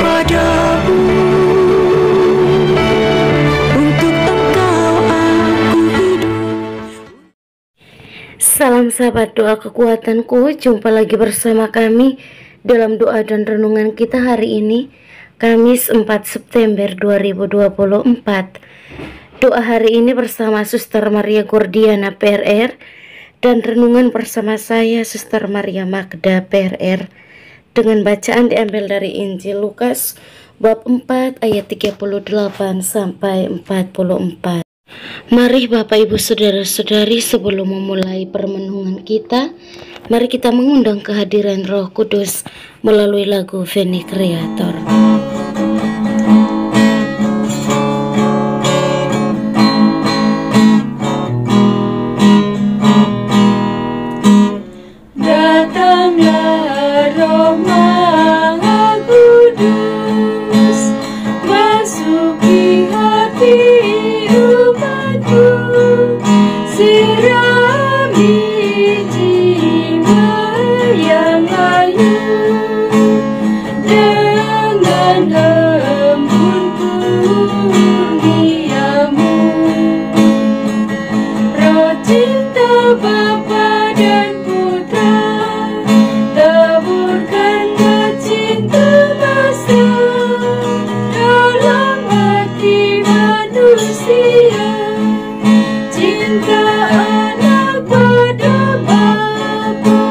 Padamu, untuk Engkau aku hidup. Salam sahabat doa kekuatanku, jumpa lagi bersama kami dalam doa dan renungan kita hari ini, Kamis 4 September 2024. Doa hari ini bersama Suster Maria Gordiana PRR dan renungan bersama saya Suster Maria Magda PRR, dengan bacaan diambil dari Injil Lukas bab 4 ayat 38 sampai 44. Mari Bapak Ibu Saudara-saudari, sebelum memulai permenungan kita, mari kita mengundang kehadiran Roh Kudus melalui lagu Veni Creator. Datanglah Roh Maha Kudus, masuki hati umatku, sirami jiwa yang layu dengan embun kurniamu. Roh cinta Bapa dan Putra, taburkanlah cinta besar dalam hati manusia, cinta anak pada Bapa.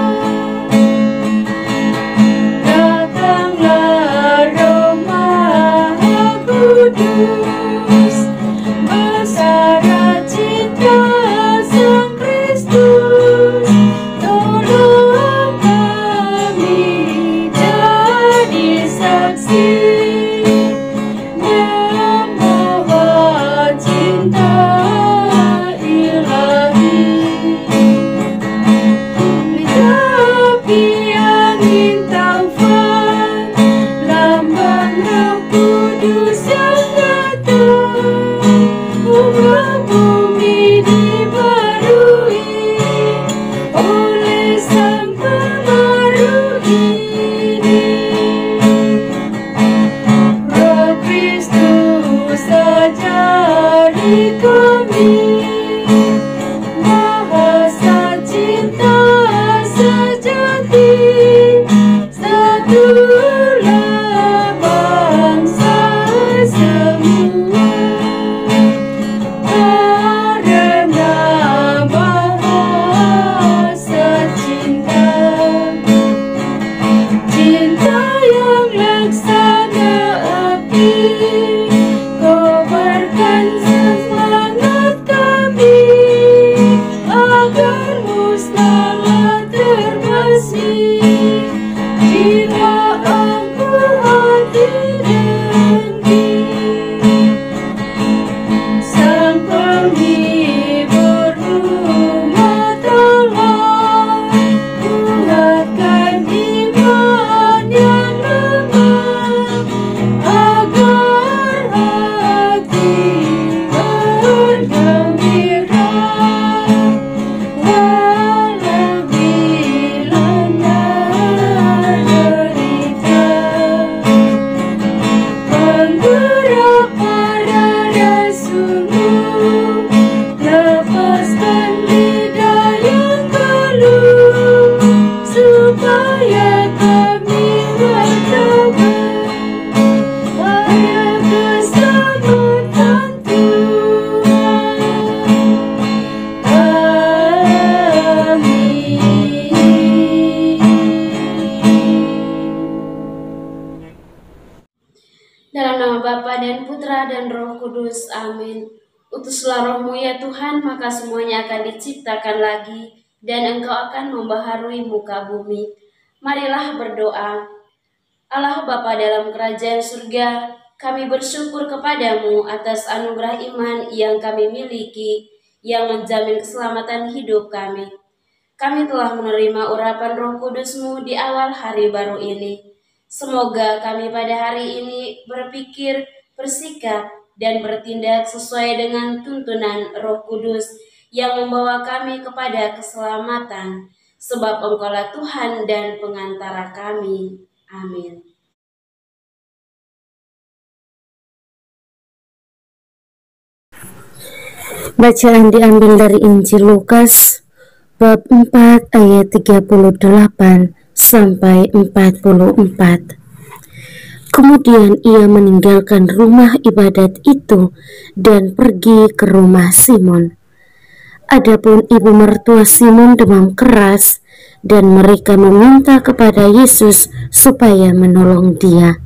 Datanglah Roh Maha Kudus, bersara cinta Sang Kristus, tolong kami jadi saksi membawa cinta ilahi. Menepi angin taufan, lambang Roh Kudus yang datang, bunga bumi dibarui oleh Sang Penaruh ini. Roh Kristus ajari kami bahasa cinta sejati, satulah bangsa semua, karena bahasa cinta, cinta yang laksana api, kobarkan semangat kami agar musnahlah terbersih jiwa aku, hati dengki. Sang penghibur umat Allah, kuatkan iman yang lemah agar hati bergembira walau dilanda derita. Penggerak para rasulmu, lepaskan lidah yang keluh, supaya kami bertobat pada keselamatan Tuhan. Amin. Dalam nama Bapa dan Putra dan Roh Kudus, amin. Utuslah Roh-Mu ya Tuhan, maka semuanya akan diciptakan lagi, dan Engkau akan membaharui muka bumi. Marilah berdoa. Allah Bapa dalam kerajaan surga, kami bersyukur kepadamu atas anugerah iman yang kami miliki, yang menjamin keselamatan hidup kami. Kami telah menerima urapan Roh Kudus-Mu di awal hari baru ini. Semoga kami pada hari ini berpikir, bersikap, dan bertindak sesuai dengan tuntunan Roh Kudus yang membawa kami kepada keselamatan, sebab Engkaulah Tuhan dan pengantara kami. Amin. Bacaan diambil dari Injil Lukas bab 4 ayat 38 sampai 44. Kemudian ia meninggalkan rumah ibadat itu dan pergi ke rumah Simon. Adapun ibu mertua Simon demam keras, dan mereka meminta kepada Yesus supaya menolong dia.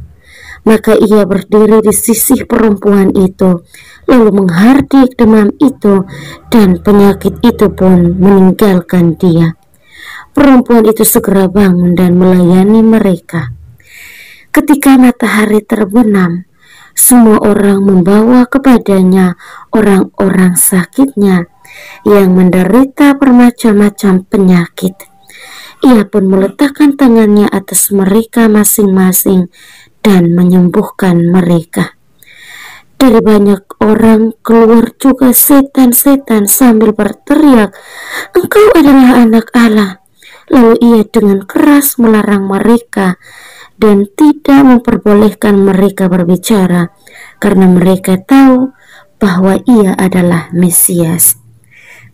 Maka ia berdiri di sisi perempuan itu, lalu menghardik demam itu, dan penyakit itu pun meninggalkan dia. Perempuan itu segera bangun dan melayani mereka. Ketika matahari terbenam, semua orang membawa kepadanya orang-orang sakitnya yang menderita bermacam-macam penyakit. Ia pun meletakkan tangannya atas mereka masing-masing dan menyembuhkan mereka. Dari banyak orang keluar juga setan-setan sambil berteriak, "Engkau adalah anak Allah." Lalu ia dengan keras melarang mereka dan tidak memperbolehkan mereka berbicara, karena mereka tahu bahwa ia adalah Mesias.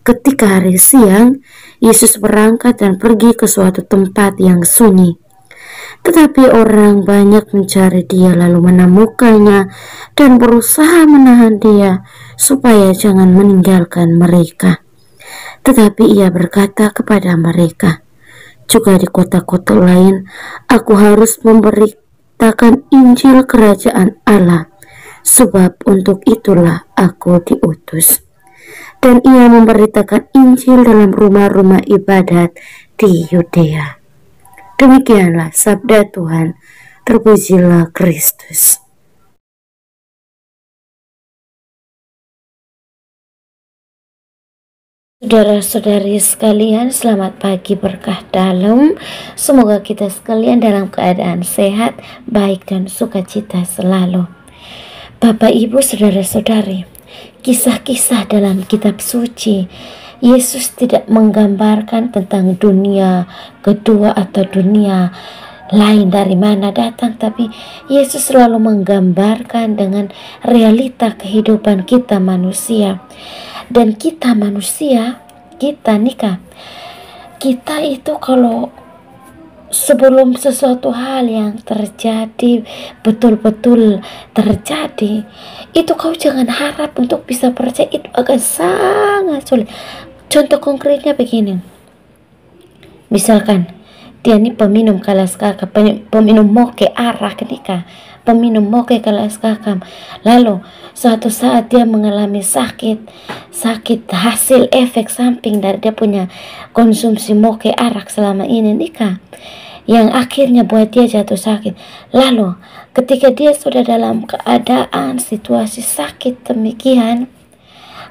Ketika hari siang, Yesus berangkat dan pergi ke suatu tempat yang sunyi. Tetapi orang banyak mencari dia lalu menemukannya dan berusaha menahan dia supaya jangan meninggalkan mereka. Tetapi ia berkata kepada mereka, "Juga di kota-kota lain aku harus memberitakan Injil Kerajaan Allah, sebab untuk itulah aku diutus." Dan ia memberitakan Injil dalam rumah-rumah ibadat di Yudea. Demikianlah sabda Tuhan. Terpujilah Kristus. Saudara-saudari sekalian, selamat pagi berkah dalam. Semoga kita sekalian dalam keadaan sehat, baik dan sukacita selalu. Bapak, Ibu, saudara-saudari, kisah-kisah dalam kitab suci, Yesus tidak menggambarkan tentang dunia kedua atau dunia lain dari mana datang, tapi Yesus selalu menggambarkan dengan realita kehidupan kita manusia. Dan kita manusia, kita itu kalau sebelum sesuatu hal yang terjadi betul-betul terjadi, itu kau jangan harap untuk bisa percaya, itu akan sangat sulit. Contoh konkretnya begini, misalkan dia ini peminum kelas kakak, peminum moke arak nikah, peminum moke kelas kakak, lalu suatu saat dia mengalami sakit hasil efek samping dari dia punya konsumsi moke arak selama ini nikah, yang akhirnya buat dia jatuh sakit. Lalu ketika dia sudah dalam keadaan situasi sakit demikian,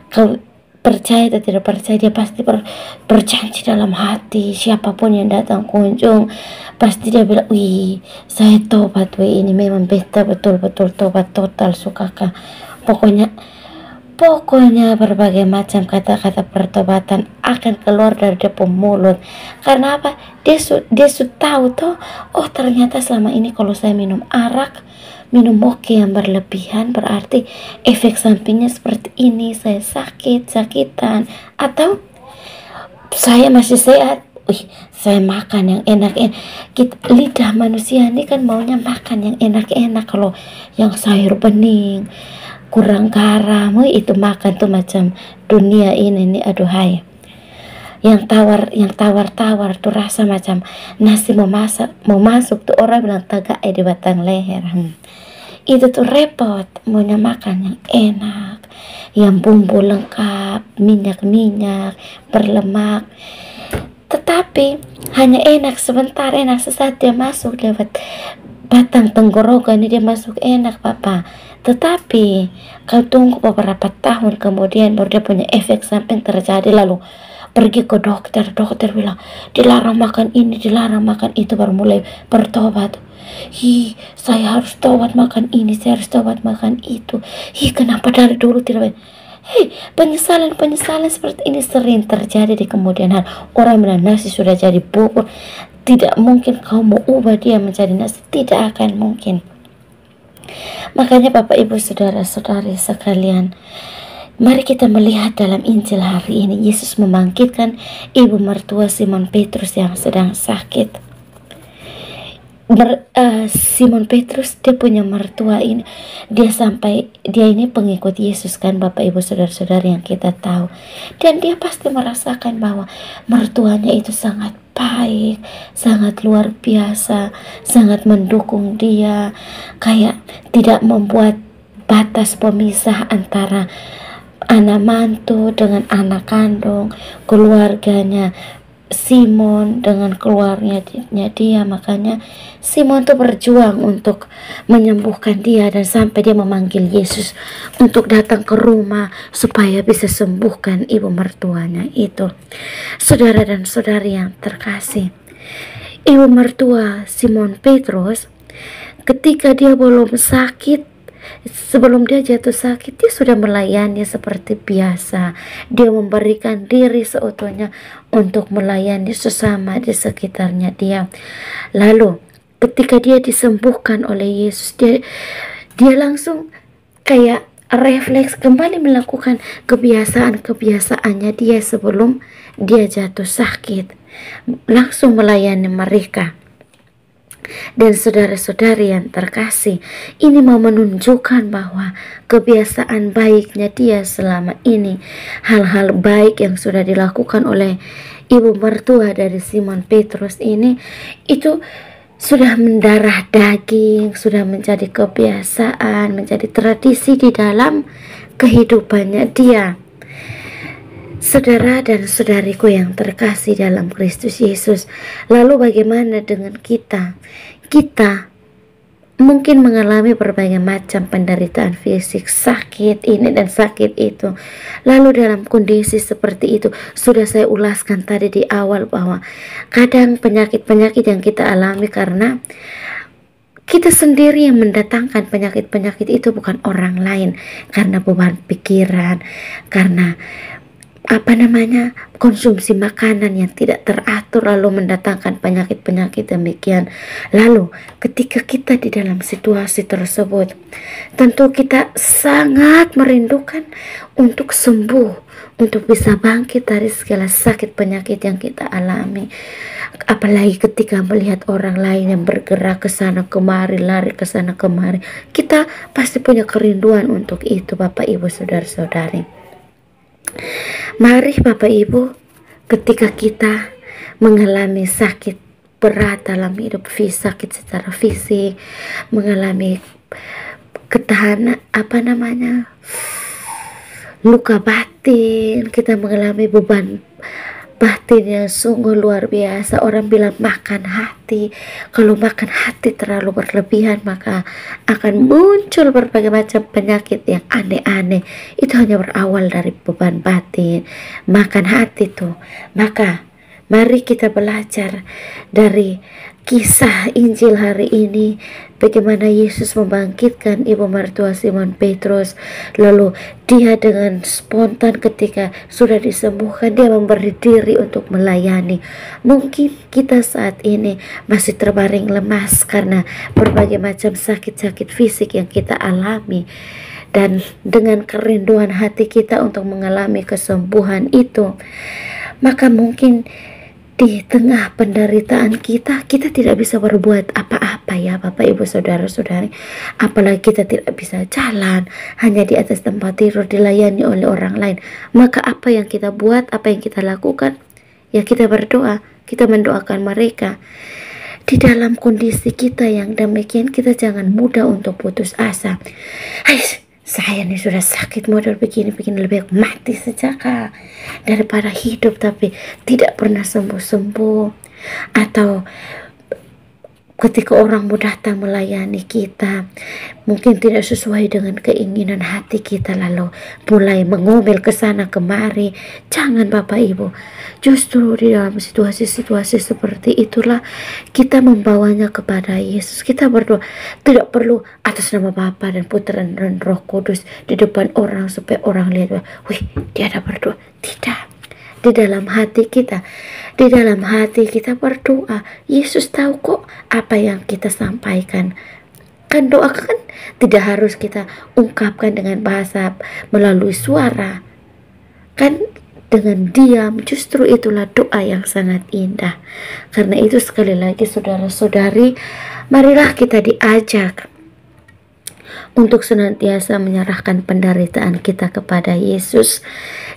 kau percaya atau tidak percaya, dia pasti berjanji dalam hati, siapapun yang datang kunjung pasti dia bilang, "Wih, saya tobat, wih, ini memang beta betul-betul tobat total, sukakah." Pokoknya berbagai macam kata-kata pertobatan akan keluar dari dia mulut. Karena apa? Dia sudah tahu toh, oh ternyata selama ini kalau saya minum arak, minum moke yang berlebihan, berarti efek sampingnya seperti ini, saya sakitan, atau saya masih sehat, saya makan yang enak. Lidah manusia ini kan maunya makan yang enak-enak. Kalau yang sayur bening, kurang garam, itu makan tuh macam dunia ini aduhai. Yang tawar tuh rasa macam nasi mau masuk tuh orang bilang tagak di batang leher. Itu tuh repot, maunya makan yang enak, yang bumbu lengkap, minyak berlemak. Tetapi hanya enak sebentar, enak sesaat dia masuk lewat batang tenggorokan ini, dia masuk enak Papa. Tetapi kau tunggu beberapa tahun kemudian baru dia punya efek samping terjadi. Lalu pergi ke dokter bilang dilarang makan ini, dilarang makan itu, baru mulai bertobat. Saya harus tobat makan ini, saya harus tobat makan itu. Kenapa dari dulu tidak? Penyesalan seperti ini sering terjadi di kemudian hari. Orang bilang nasi sudah jadi bubur, tidak mungkin kau mau ubah dia menjadi nasi, tidak akan mungkin. Makanya Bapak Ibu saudara-saudari sekalian, Mari kita melihat dalam Injil hari ini, Yesus membangkitkan ibu mertua Simon Petrus yang sedang sakit. Simon Petrus, dia punya mertua ini, dia ini pengikut Yesus kan, Bapak Ibu saudara-saudari yang kita tahu, dan dia pasti merasakan bahwa mertuanya itu sangat baik, sangat luar biasa, sangat mendukung dia, kayak tidak membuat batas pemisah antara anak mantu dengan anak kandung, keluarganya Simon dengan keluarganya dia. Makanya Simon tuh berjuang untuk menyembuhkan dia, dan sampai dia memanggil Yesus untuk datang ke rumah supaya bisa sembuhkan ibu mertuanya itu. Saudara dan saudari yang terkasih, ibu mertua Simon Petrus ketika dia belum sakit, sebelum dia jatuh sakit, dia sudah melayani seperti biasa. Dia memberikan diri seutuhnya untuk melayani sesama di sekitarnya dia. Lalu ketika dia disembuhkan oleh Yesus, dia langsung kayak refleks kembali melakukan kebiasaan-kebiasaannya dia sebelum dia jatuh sakit, langsung melayani mereka. Dan saudara-saudari yang terkasih, ini mau menunjukkan bahwa kebiasaan baiknya dia selama ini, hal-hal baik yang sudah dilakukan oleh ibu mertua dari Simon Petrus ini, itu sudah mendarah daging, sudah menjadi kebiasaan, menjadi tradisi di dalam kehidupannya dia. Saudara dan saudariku yang terkasih dalam Kristus Yesus, lalu bagaimana dengan kita? Kita mungkin mengalami berbagai macam penderitaan fisik, sakit ini dan sakit itu. Lalu dalam kondisi seperti itu, sudah saya ulaskan tadi di awal bahwa kadang penyakit-penyakit yang kita alami karena kita sendiri yang mendatangkan penyakit-penyakit itu, bukan orang lain, karena beban pikiran, karena konsumsi makanan yang tidak teratur lalu mendatangkan penyakit-penyakit demikian. Lalu ketika kita di dalam situasi tersebut, tentu kita sangat merindukan untuk sembuh, untuk bisa bangkit dari segala sakit penyakit yang kita alami. Apalagi ketika melihat orang lain yang bergerak ke sana kemari, lari ke sana kemari, kita pasti punya kerinduan untuk itu, Bapak Ibu saudara-saudari. Mari Bapak Ibu, ketika kita mengalami sakit berat dalam hidup, sakit secara fisik, mengalami luka batin, kita mengalami beban batin yang sungguh luar biasa. Orang bilang makan hati. Kalau makan hati terlalu berlebihan, maka akan muncul berbagai macam penyakit yang aneh-aneh. Itu hanya berawal dari beban batin, makan hati tuh. Maka mari kita belajar dari kisah Injil hari ini, bagaimana Yesus membangkitkan ibu mertua Simon Petrus. Lalu dia dengan spontan ketika sudah disembuhkan, dia memberi diri untuk melayani. Mungkin kita saat ini masih terbaring lemas karena berbagai macam sakit-sakit fisik yang kita alami, dan dengan kerinduan hati kita untuk mengalami kesembuhan itu, maka mungkin di tengah penderitaan kita tidak bisa berbuat apa-apa ya Bapak Ibu saudara-saudari. Apalagi kita tidak bisa jalan, hanya di atas tempat tidur dilayani oleh orang lain. Maka apa yang kita buat, apa yang kita lakukan? Ya kita berdoa, kita mendoakan mereka. Di dalam kondisi kita yang demikian, kita jangan mudah untuk putus asa. Saya nih sudah sakit model begini lebih baik mati sejak daripada hidup tapi tidak pernah sembuh-sembuh. Atau ketika orang mau datang melayani kita, mungkin tidak sesuai dengan keinginan hati kita, lalu mulai mengomel ke sana kemari. Jangan Bapak Ibu, justru di dalam situasi-situasi seperti itulah kita membawanya kepada Yesus. Kita berdoa, tidak perlu atas nama Bapa dan Putra dan Roh Kudus di depan orang supaya orang lihat, wih dia ada berdoa. Tidak. Di dalam hati kita berdoa. Yesus tahu kok apa yang kita sampaikan. Kan doa kan tidak harus kita ungkapkan dengan bahasa melalui suara. Kan dengan diam, justru itulah doa yang sangat indah. Karena itu sekali lagi saudara-saudari, marilah kita diajak untuk senantiasa menyerahkan penderitaan kita kepada Yesus,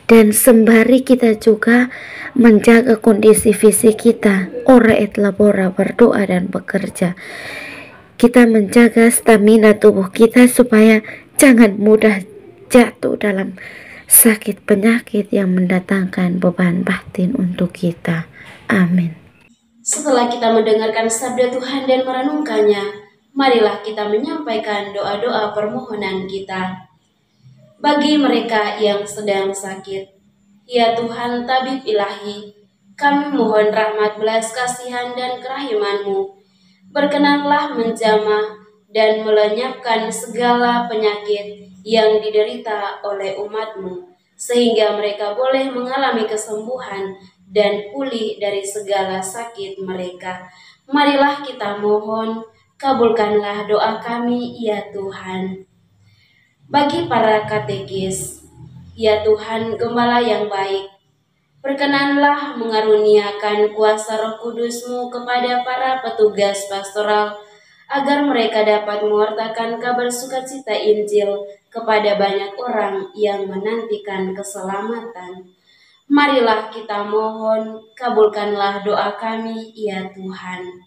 dan sembari kita juga menjaga kondisi fisik kita, ora et labora, berdoa dan bekerja. Kita menjaga stamina tubuh kita supaya jangan mudah jatuh dalam sakit penyakit yang mendatangkan beban batin untuk kita. Amin. Setelah kita mendengarkan sabda Tuhan dan merenungkannya, marilah kita menyampaikan doa-doa permohonan kita. Bagi mereka yang sedang sakit, ya Tuhan tabib ilahi, kami mohon rahmat belas kasihan dan kerahiman-Mu. Berkenanlah menjamah dan melenyapkan segala penyakit yang diderita oleh umat-Mu, sehingga mereka boleh mengalami kesembuhan dan pulih dari segala sakit mereka. Marilah kita mohon, kabulkanlah doa kami, ya Tuhan. Bagi para katekis, ya Tuhan Gembala yang baik, berkenanlah mengaruniakan kuasa Roh Kudus-Mu kepada para petugas pastoral, agar mereka dapat mewartakan kabar sukacita Injil kepada banyak orang yang menantikan keselamatan. Marilah kita mohon, kabulkanlah doa kami, ya Tuhan.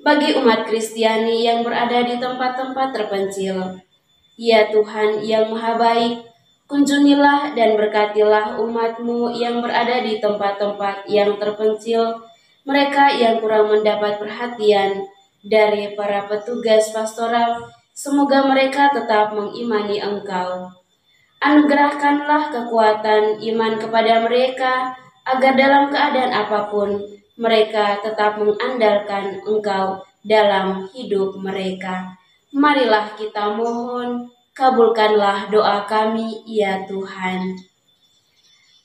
Bagi umat Kristiani yang berada di tempat-tempat terpencil, ya Tuhan yang Maha Baik, kunjungilah dan berkatilah umat-Mu yang berada di tempat-tempat yang terpencil, mereka yang kurang mendapat perhatian dari para petugas pastoral. Semoga mereka tetap mengimani Engkau. Anugerahkanlah kekuatan iman kepada mereka, agar dalam keadaan apapun mereka tetap mengandalkan Engkau dalam hidup mereka. Marilah kita mohon, kabulkanlah doa kami, ya Tuhan.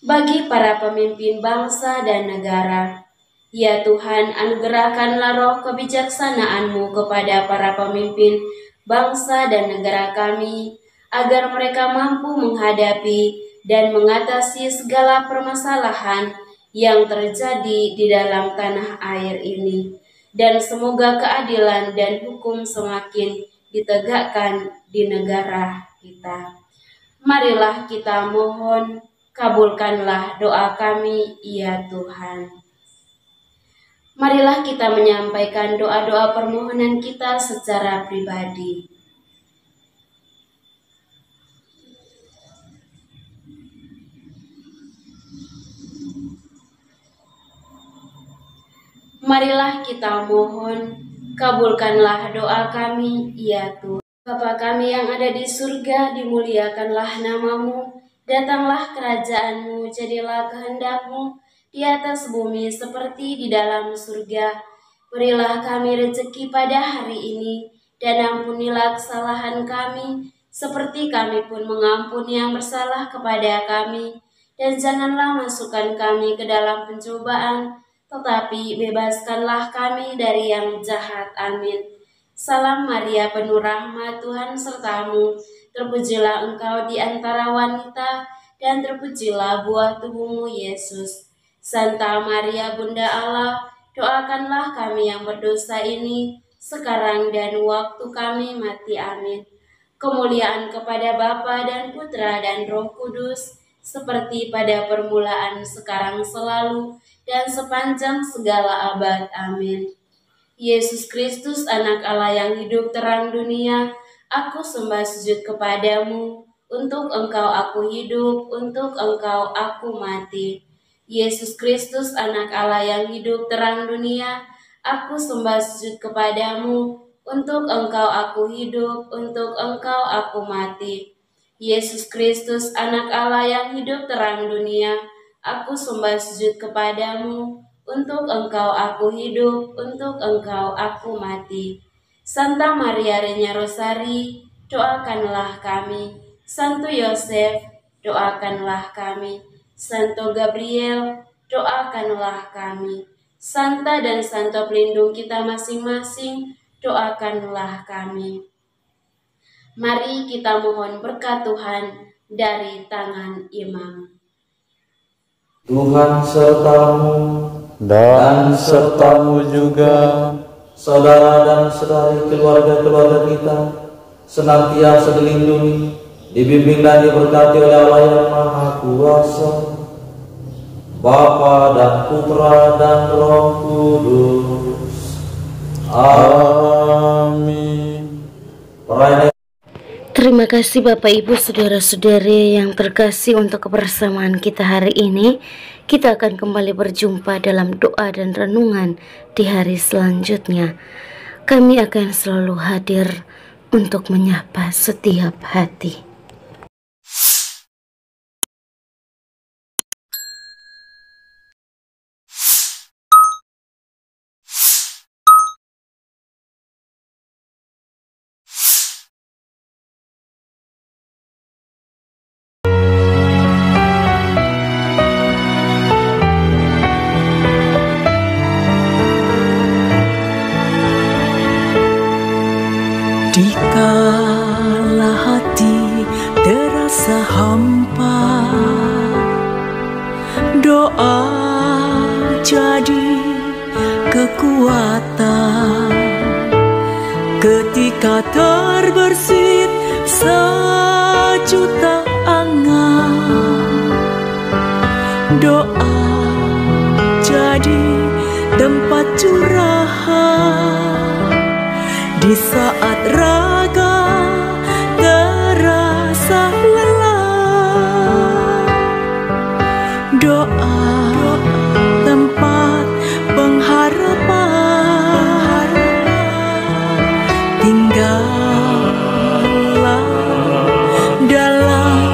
Bagi para pemimpin bangsa dan negara, ya Tuhan, anugerahkanlah roh kebijaksanaan-Mu kepada para pemimpin bangsa dan negara kami, agar mereka mampu menghadapi dan mengatasi segala permasalahan yang terjadi di dalam tanah air ini. Dan semoga keadilan dan hukum semakin ditegakkan di negara kita. Marilah kita mohon, kabulkanlah doa kami, ya Tuhan. Marilah kita menyampaikan doa-doa permohonan kita secara pribadi. Marilah kita mohon, kabulkanlah doa kami, ya Tuhan. Bapa kami yang ada di surga, dimuliakanlah nama-Mu, datanglah kerajaan-Mu, jadilah kehendak-Mu di atas bumi seperti di dalam surga. Berilah kami rezeki pada hari ini, dan ampunilah kesalahan kami, seperti kami pun mengampuni yang bersalah kepada kami. Dan janganlah masukkan kami ke dalam pencobaan, tetapi bebaskanlah kami dari yang jahat. Amin. Salam Maria, penuh rahmat, Tuhan serta-Mu. Terpujilah Engkau di antara wanita, dan terpujilah buah tubuh-Mu, Yesus. Santa Maria, Bunda Allah, doakanlah kami yang berdosa ini, sekarang dan waktu kami mati. Amin. Kemuliaan kepada Bapa dan Putra dan Roh Kudus, seperti pada permulaan, sekarang, selalu, dan sepanjang segala abad. Amin. Yesus Kristus, anak Allah yang hidup terang dunia, aku sembah sujud kepadamu. Untuk Engkau aku hidup, untuk Engkau aku mati. Yesus Kristus, anak Allah yang hidup terang dunia, aku sembah sujud kepadamu. Untuk Engkau aku hidup, untuk Engkau aku mati. Yesus Kristus, anak Allah yang hidup terang dunia, aku sembah sujud kepadamu. Untuk Engkau aku hidup, untuk Engkau aku mati. Santa Maria Reina Rosari, doakanlah kami. Santo Yosef, doakanlah kami. Santo Gabriel, doakanlah kami. Santa dan Santo pelindung kita masing-masing, doakanlah kami. Mari kita mohon berkat Tuhan dari tangan imam. Tuhan sertamu dan sertamu juga, saudara dan saudari keluarga-keluarga kita, senantiasa dilindungi, dibimbing dan diberkati oleh Allah yang Maha Kuasa, Bapa dan Putra dan Roh Kudus. Amin. Perayaan. Terima kasih Bapak Ibu Saudara-saudari yang terkasih untuk kebersamaan kita hari ini. Kita akan kembali berjumpa dalam doa dan renungan di hari selanjutnya. Kami akan selalu hadir untuk menyapa setiap hati. Dikala hati terasa hampa, doa jadi kekuatan. Ketika terbersit sejuta angan, doa jadi tempat curahan. Di saat raga terasa lelah, doa tempat pengharapan. Tinggallah dalam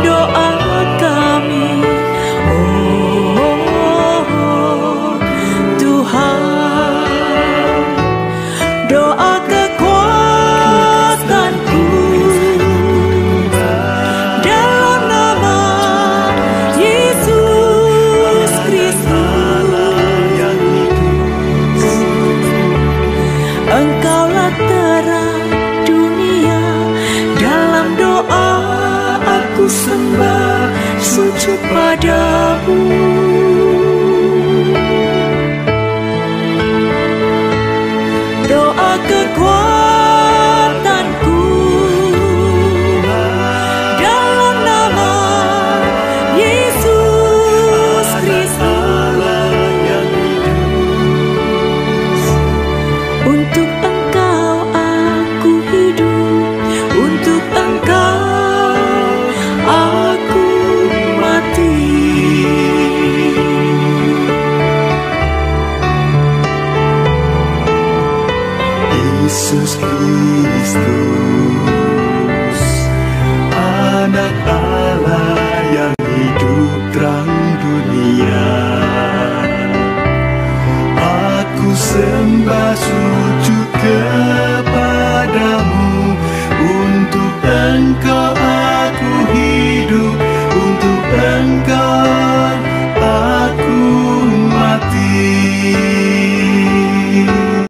doa kami, oh Tuhan. Doa kekuatanku dalam nama Yesus Kristus. Engkaulah terang dunia, dalam doa aku sembah sujud padamu.